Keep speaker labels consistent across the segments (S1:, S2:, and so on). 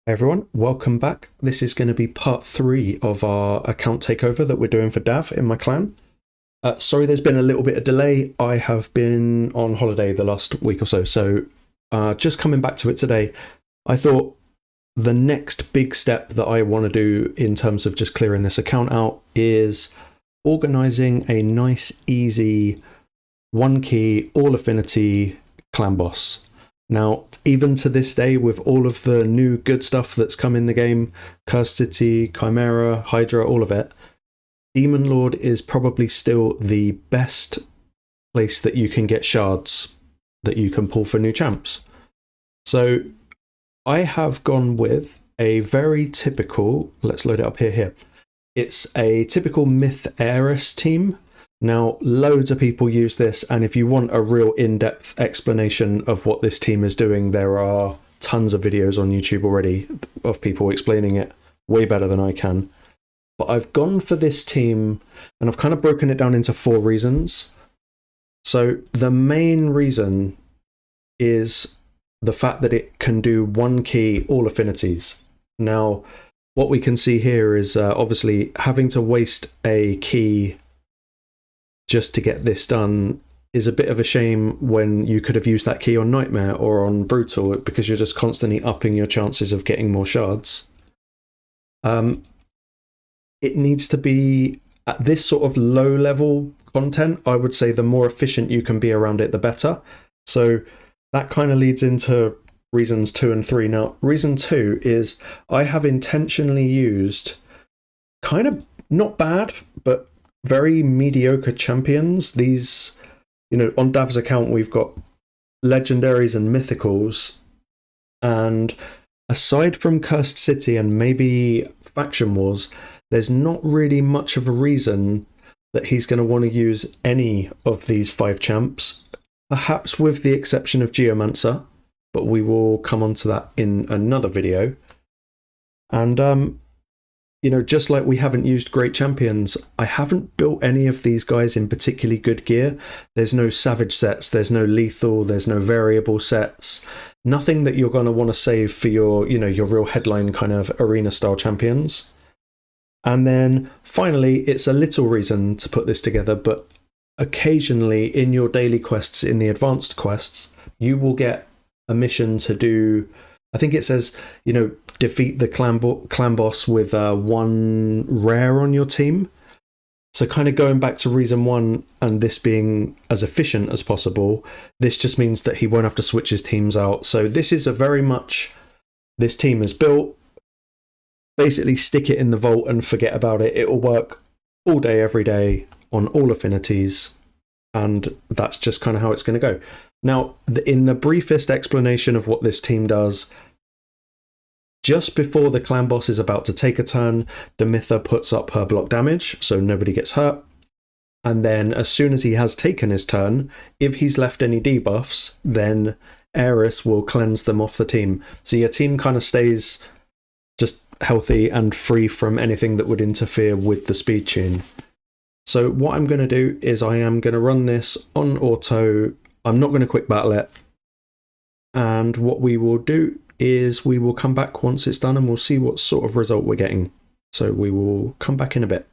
S1: Hey everyone, welcome back. This is going to be part 3 of our account takeover that we're doing for Dav in my clan. Sorry, there's been a little bit of delay. I have been on holiday the last week or so, just coming back to it today. I thought the next big step that I want to do in terms of just clearing this account out is organizing a nice, easy, one key, all affinity clan boss. Now, even to this day, with all of the new good stuff that's come in the game, Cursed City, Chimera, Hydra, all of it, Demon Lord is probably still the best place that you can get shards that you can pull for new champs. So I have gone with a very typical, let's load it up here. It's a typical Myth-Heir team. Now, loads of people use this, and if you want a real in-depth explanation of what this team is doing, there are tons of videos on YouTube already of people explaining it way better than I can. But I've gone for this team, and I've kind of broken it down into 4 reasons. So the main reason is the fact that it can do one key, all affinities. Now, what we can see here is obviously having to waste a key just to get this done is a bit of a shame when you could have used that key on Nightmare or on Brutal, because you're just constantly upping your chances of getting more shards. It needs to be at this sort of low level content. I would say the more efficient you can be around it, the better. So that kind of leads into reasons 2 and 3. Now, reason 2 is I have intentionally used kind of not bad, but very mediocre champions. These, on Dav's account, we've got legendaries and mythicals. And aside from Cursed City and maybe Faction Wars, there's not really much of a reason that he's going to want to use any of these 5 champs, perhaps with the exception of Geomancer, but we will come on to that in another video. And just like we haven't used great champions, I haven't built any of these guys in particularly good gear. There's no savage sets, there's no lethal, there's no variable sets. Nothing that you're going to want to save for your real headline kind of arena style champions. And then finally, it's a little reason to put this together, but occasionally in your daily quests, in the advanced quests, you will get a mission to do. I think it says, defeat the clan boss with 1 rare on your team. So kind of going back to reason 1 and this being as efficient as possible, this just means that he won't have to switch his teams out. So this is this team is built, basically stick it in the vault and forget about it. It will work all day, every day on all affinities. And that's just kind of how it's going to go. Now, in the briefest explanation of what this team does, just before the clan boss is about to take a turn, Demitha puts up her block damage, so nobody gets hurt. And then as soon as he has taken his turn, if he's left any debuffs, then Eris will cleanse them off the team. So your team kind of stays just healthy and free from anything that would interfere with the speed tune. So what I'm going to do is I am going to run this on auto. I'm not going to quick battle it. And what we will do is we will come back once it's done and we'll see what sort of result we're getting. So we will come back in a bit.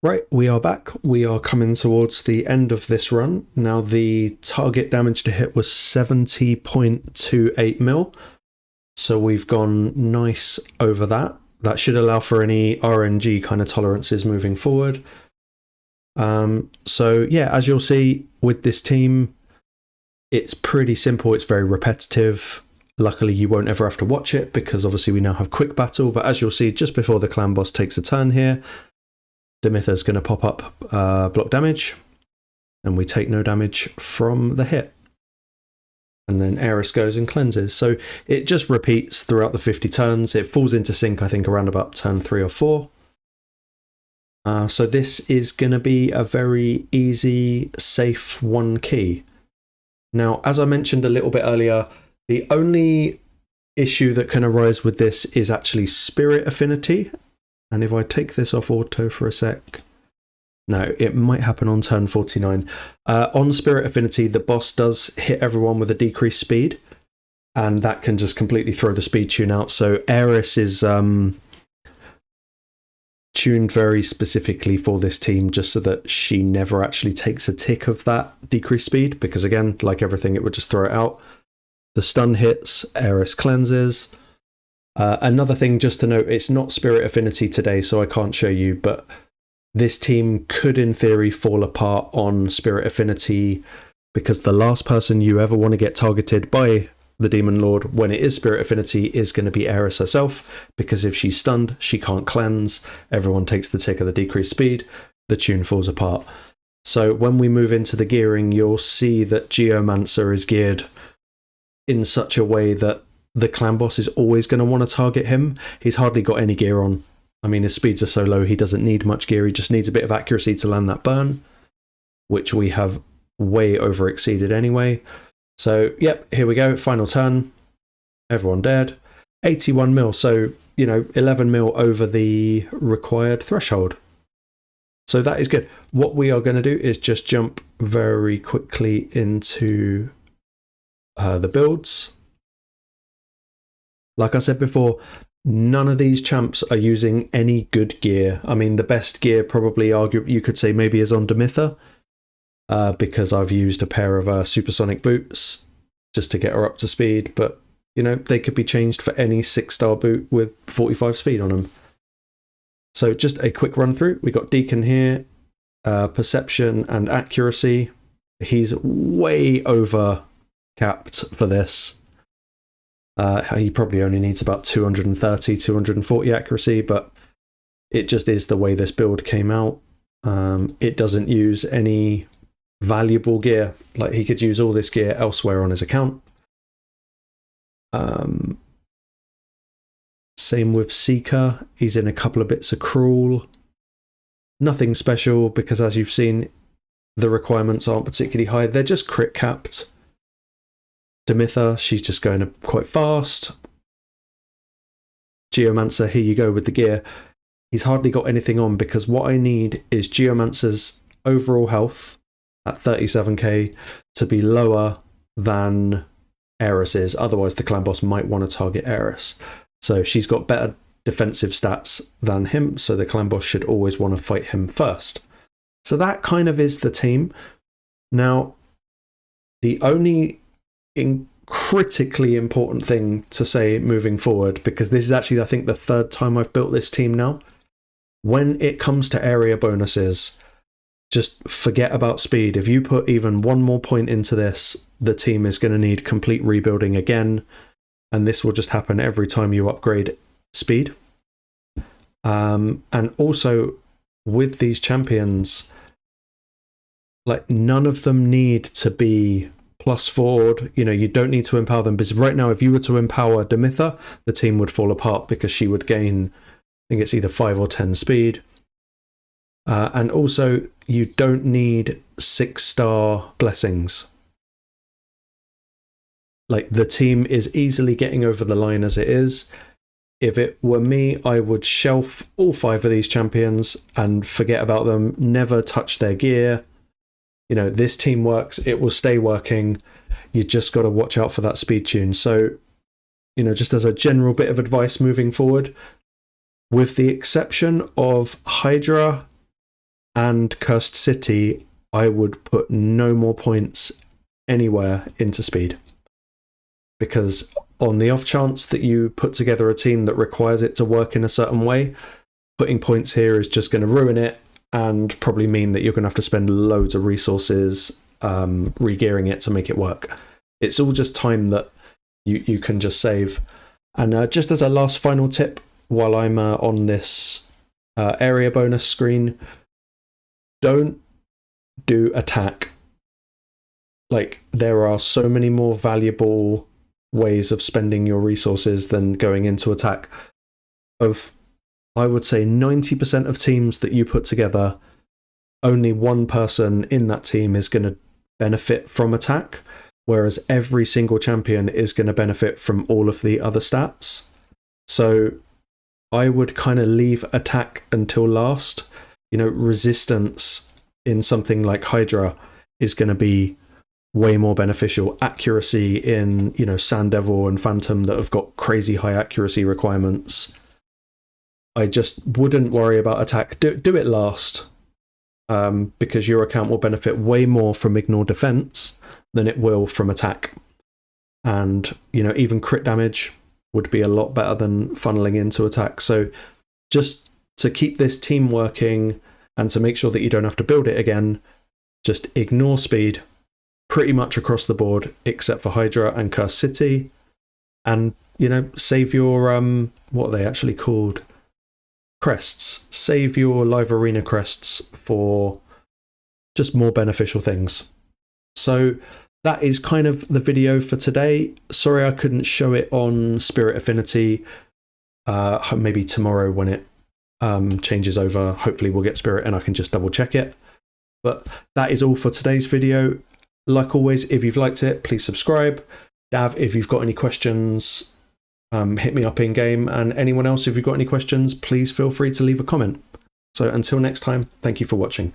S1: Right, we are back. We are coming towards the end of this run. Now, the target damage to hit was 70.28 mil. So we've gone nice over that. That should allow for any RNG kind of tolerances moving forward. So yeah, as you'll see with this team, it's pretty simple. It's very repetitive. Luckily, you won't ever have to watch it because obviously we now have quick battle. But as you'll see, just before the clan boss takes a turn here, the Myth-Heir's going to pop up block damage, and we take no damage from the hit. And then Heiress goes and cleanses. So it just repeats throughout the 50 turns. It falls into sync, I think, around about turn 3 or 4. So this is going to be a very easy, safe one key. Now, as I mentioned a little bit earlier, the only issue that can arise with this is actually spirit affinity. And if I take this off auto for a sec, no, it might happen on turn 49. On spirit affinity, the boss does hit everyone with a decreased speed, and that can just completely throw the speed tune out. So Heiress is tuned very specifically for this team just so that she never actually takes a tick of that decreased speed, because again, like everything, it would just throw it out. The stun hits, Heiress cleanses. Another thing just to note, it's not spirit affinity today, so I can't show you, but this team could in theory fall apart on spirit affinity, because the last person you ever want to get targeted by the Demon Lord when it is spirit affinity is going to be Heiress herself, because if she's stunned, she can't cleanse, everyone takes the tick of the decreased speed, the tune falls apart. So when we move into the gearing, you'll see that Geomancer is geared in such a way that the clan boss is always going to want to target him. He's hardly got any gear on. I mean, his speeds are so low, he doesn't need much gear. He just needs a bit of accuracy to land that burn, which we have way over exceeded anyway. So, yep, here we go. Final turn. Everyone dead. 81 mil. So, 11 mil over the required threshold. So that is good. What we are going to do is just jump very quickly into the builds. Like I said before, none of these champs are using any good gear. I mean, the best gear probably you could say maybe is on Myth-Heir, because I've used a pair of supersonic boots just to get her up to speed. But, they could be changed for any 6-star boot with 45 speed on them. So just a quick run through. We got Deacon here, perception and accuracy. He's way over capped for this. He probably only needs about 230, 240 accuracy, but it just is the way this build came out. It doesn't use any valuable gear. Like, he could use all this gear elsewhere on his account. Same with Seeker. He's in a couple of bits of Cruel. Nothing special, because as you've seen, the requirements aren't particularly high. They're just crit capped. Myth-Heir, she's just going quite fast. Geomancer, here you go with the gear. He's hardly got anything on, because what I need is Geomancer's overall health at 37k to be lower than Heiress's. Otherwise, the clan boss might want to target Heiress. So she's got better defensive stats than him, so the clan boss should always want to fight him first. So that kind of is the team. Now, the only critically important thing to say moving forward, because this is actually, I think, the third time I've built this team now. When it comes to area bonuses, just forget about speed. If you put even one more point into this, the team is going to need complete rebuilding again, and this will just happen every time you upgrade speed. And also, with these champions, like, none of them need to be plus forward. You don't need to empower them, because right now, if you were to empower Myth-Heir, the team would fall apart, because she would gain, I think it's either 5 or 10 speed. And also, you don't need 6-star blessings. Like, the team is easily getting over the line as it is. If it were me, I would shelf all 5 of these champions and forget about them, never touch their gear. This team works, it will stay working. You just got to watch out for that speed tune. So, just as a general bit of advice moving forward, with the exception of Hydra and Cursed City, I would put no more points anywhere into speed. Because on the off chance that you put together a team that requires it to work in a certain way, putting points here is just going to ruin it and probably mean that you're going to have to spend loads of resources re-gearing it to make it work. It's all just time that you can just save. And just as a last final tip, while I'm on this area bonus screen, don't do attack. Like, there are so many more valuable ways of spending your resources than going into attack. I would say 90% of teams that you put together, only one person in that team is going to benefit from attack, whereas every single champion is going to benefit from all of the other stats. So I would kind of leave attack until last. Resistance in something like Hydra is going to be way more beneficial. Accuracy in, Sand Devil and Phantom that have got crazy high accuracy requirements. I just wouldn't worry about attack. Do it last, because your account will benefit way more from ignore defense than it will from attack. And, even crit damage would be a lot better than funneling into attack. So just to keep this team working and to make sure that you don't have to build it again, just ignore speed pretty much across the board, except for Hydra and Cursed City. And, save your, what are they actually called? Crests. Save your live arena crests for just more beneficial things. So that is kind of the video for today. Sorry I couldn't show it on Spirit Affinity. Maybe tomorrow when it changes over, hopefully we'll get Spirit and I can just double check it. But that is all for today's video. Like always, if you've liked it, please subscribe. Dav, if you've got any questions, hit me up in game, and anyone else, if you've got any questions, please feel free to leave a comment. So until next time, thank you for watching.